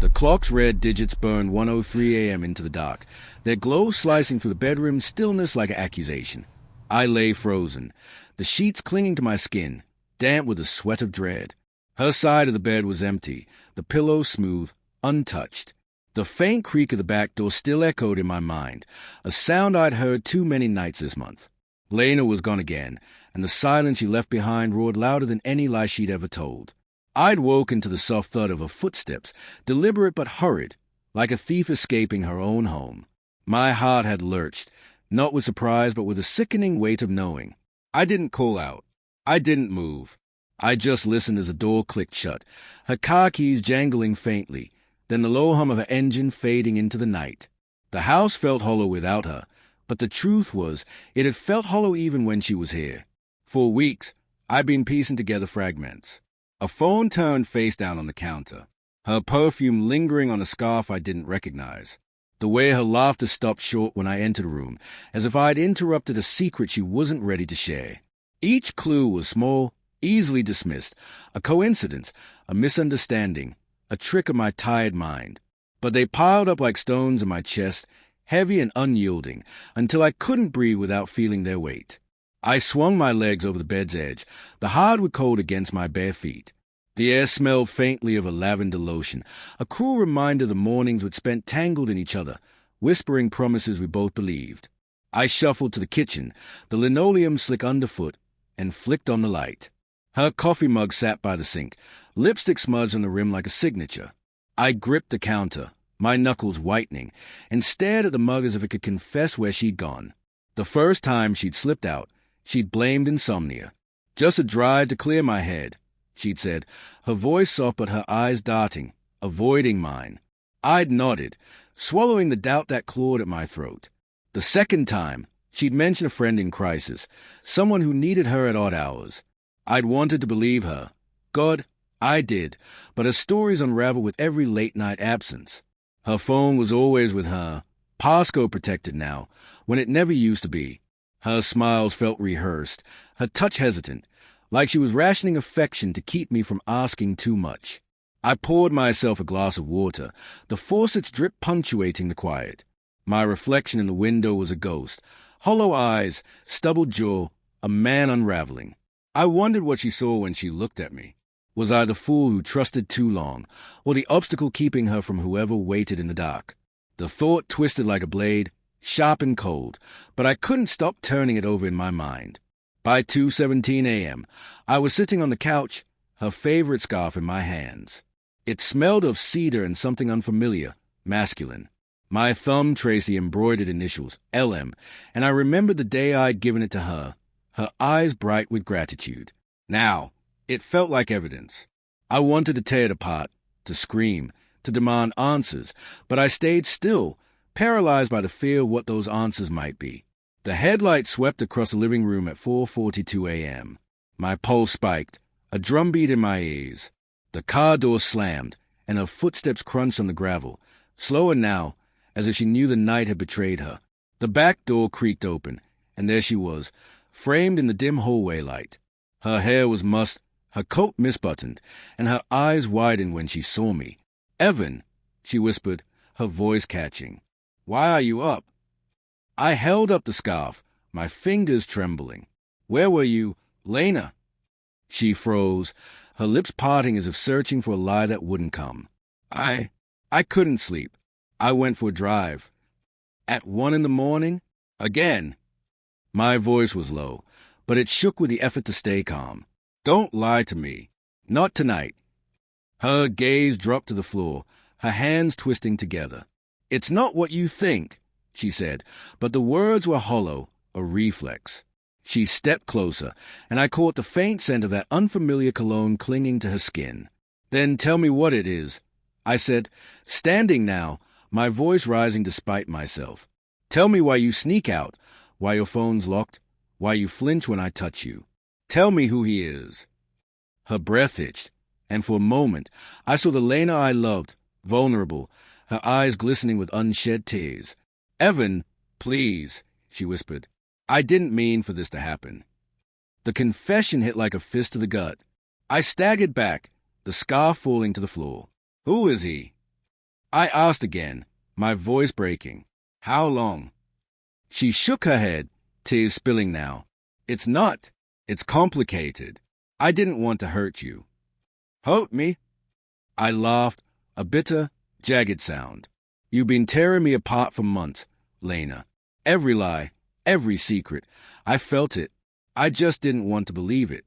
The clock's red digits burned 1:03 a.m. into the dark, their glow slicing through the bedroom's stillness like an accusation. I lay frozen, the sheets clinging to my skin, damp with the sweat of dread. Her side of the bed was empty, the pillow smooth, untouched. The faint creak of the back door still echoed in my mind, a sound I'd heard too many nights this month. Lena was gone again, and the silence she left behind roared louder than any lie she'd ever told. I'd woken to the soft thud of her footsteps, deliberate but hurried, like a thief escaping her own home. My heart had lurched, not with surprise but with a sickening weight of knowing. I didn't call out. I didn't move. I just listened as the door clicked shut, her car keys jangling faintly, then the low hum of her engine fading into the night. The house felt hollow without her, but the truth was it had felt hollow even when she was here. For weeks, I'd been piecing together fragments. A phone turned face down on the counter, her perfume lingering on a scarf I didn't recognize. The way her laughter stopped short when I entered the room, as if I'd interrupted a secret she wasn't ready to share. Each clue was small, easily dismissed, a coincidence, a misunderstanding, a trick of my tired mind. But they piled up like stones in my chest, heavy and unyielding, until I couldn't breathe without feeling their weight. I swung my legs over the bed's edge, the hardwood cold against my bare feet. The air smelled faintly of a lavender lotion, a cruel reminder of the mornings we'd spent tangled in each other, whispering promises we both believed. I shuffled to the kitchen, the linoleum slick underfoot, and flicked on the light. Her coffee mug sat by the sink, lipstick smudged on the rim like a signature. I gripped the counter, my knuckles whitening, and stared at the mug as if it could confess where she'd gone. The first time she'd slipped out, she'd blamed insomnia. Just a drive to clear my head, she'd said, her voice soft but her eyes darting, avoiding mine. I'd nodded, swallowing the doubt that clawed at my throat. The second time, she'd mentioned a friend in crisis, someone who needed her at odd hours. I'd wanted to believe her. God, I did, but her stories unraveled with every late-night absence. Her phone was always with her, passcode protected now, when it never used to be. Her smiles felt rehearsed, her touch hesitant, like she was rationing affection to keep me from asking too much. I poured myself a glass of water, the faucet's drip punctuating the quiet. My reflection in the window was a ghost, hollow eyes, stubbled jaw, a man unraveling. I wondered what she saw when she looked at me. Was I the fool who trusted too long, or the obstacle keeping her from whoever waited in the dark? The thought twisted like a blade, sharp and cold, but I couldn't stop turning it over in my mind. By 2:17 a.m., I was sitting on the couch, her favorite scarf in my hands. It smelled of cedar and something unfamiliar, masculine. My thumb traced the embroidered initials, LM, and I remembered the day I'd given it to her, her eyes bright with gratitude. Now, it felt like evidence. I wanted to tear it apart, to scream, to demand answers, but I stayed still, paralyzed by the fear of what those answers might be. The headlight swept across the living room at 4:42 a.m. My pulse spiked, a drumbeat in my ears. The car door slammed, and her footsteps crunched on the gravel, slower now, as if she knew the night had betrayed her. The back door creaked open, and there she was, framed in the dim hallway light. Her hair was mussed, her coat misbuttoned, and her eyes widened when she saw me. "Evan," she whispered, her voice catching. "Why are you up?" I held up the scarf, my fingers trembling. "Where were you, Lena?" She froze, her lips parting as if searching for a lie that wouldn't come. I couldn't sleep. I went for a drive. At 1 in the morning? Again. My voice was low, but it shook with the effort to stay calm. "Don't lie to me. Not tonight." Her gaze dropped to the floor, her hands twisting together. "It's not what you think," she said, but the words were hollow, a reflex. She stepped closer, and I caught the faint scent of that unfamiliar cologne clinging to her skin. "Then tell me what it is," I said, standing now, my voice rising despite myself. "Tell me why you sneak out, why your phone's locked, why you flinch when I touch you. Tell me who he is." Her breath hitched, and for a moment I saw the Lena I loved, vulnerable, her eyes glistening with unshed tears. "Evan, please," she whispered. "I didn't mean for this to happen." The confession hit like a fist to the gut. I staggered back, the scarf falling to the floor. "Who is he?" I asked again, my voice breaking. How long? She shook her head, tears spilling now. It's not. It's complicated. I didn't want to hurt you. Hurt me? I laughed, a bitter, jagged sound. You've been tearing me apart for months, Lena. Every lie, every secret. I felt it. I just didn't want to believe it.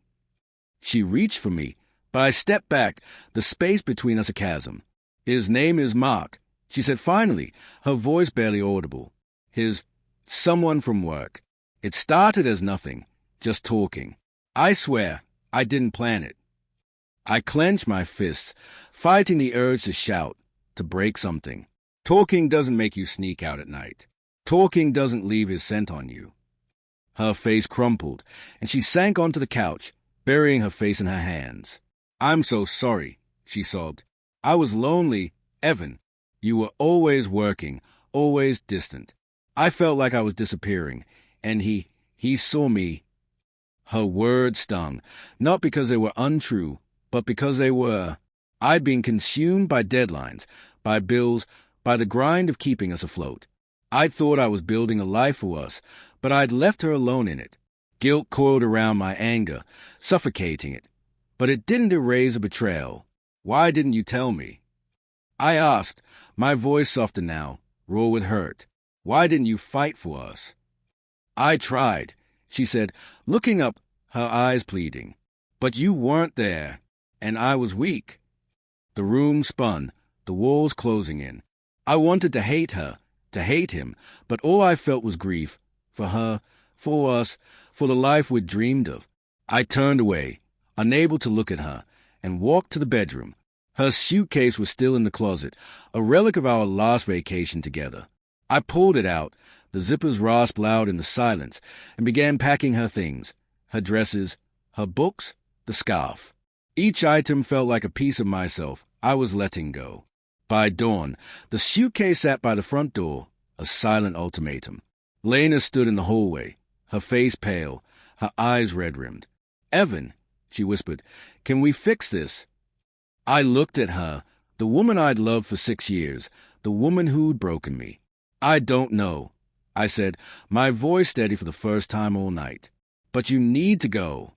She reached for me, but I stepped back, the space between us a chasm. His name is Mark, she said finally, her voice barely audible. His someone from work. It started as nothing, just talking. I swear, I didn't plan it. I clenched my fists, fighting the urge to shout, to break something. Talking doesn't make you sneak out at night. Talking doesn't leave his scent on you. Her face crumpled, and she sank onto the couch, burying her face in her hands. I'm so sorry, she sobbed. I was lonely, Evan. You were always working, always distant. I felt like I was disappearing, and he saw me. Her words stung, not because they were untrue, but because they were. I'd been consumed by deadlines, by bills, by the grind of keeping us afloat. I'd thought I was building a life for us, but I'd left her alone in it. Guilt coiled around my anger, suffocating it. But it didn't erase a betrayal. Why didn't you tell me? I asked, my voice softer now, raw with hurt. Why didn't you fight for us? I tried, she said, looking up, her eyes pleading. But you weren't there, and I was weak. The room spun, the walls closing in. I wanted to hate her, to hate him, but all I felt was grief, for her, for us, for the life we'd dreamed of. I turned away, unable to look at her, and walked to the bedroom. Her suitcase was still in the closet, a relic of our last vacation together. I pulled it out, the zippers rasped loud in the silence, and began packing her things, her dresses, her books, the scarf. Each item felt like a piece of myself I was letting go. By dawn, the suitcase sat by the front door, a silent ultimatum. Lena stood in the hallway, her face pale, her eyes red-rimmed. Evan, she whispered, can we fix this? I looked at her, the woman I'd loved for 6 years, the woman who'd broken me. I don't know, I said, my voice steady for the first time all night. But you need to go.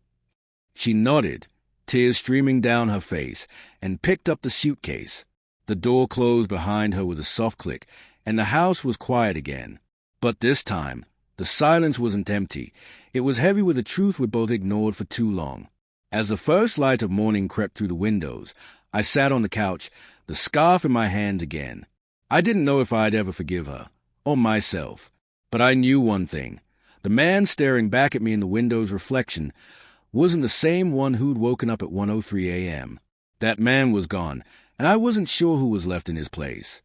She nodded, tears streaming down her face, and picked up the suitcase. The door closed behind her with a soft click, and the house was quiet again. But this time, the silence wasn't empty. It was heavy with the truth we'd both ignored for too long. As the first light of morning crept through the windows, I sat on the couch, the scarf in my hand again. I didn't know if I'd ever forgive her, or myself. But I knew one thing. The man staring back at me in the window's reflection wasn't the same one who'd woken up at 1:03 a.m. That man was gone, and I wasn't sure who was left in his place.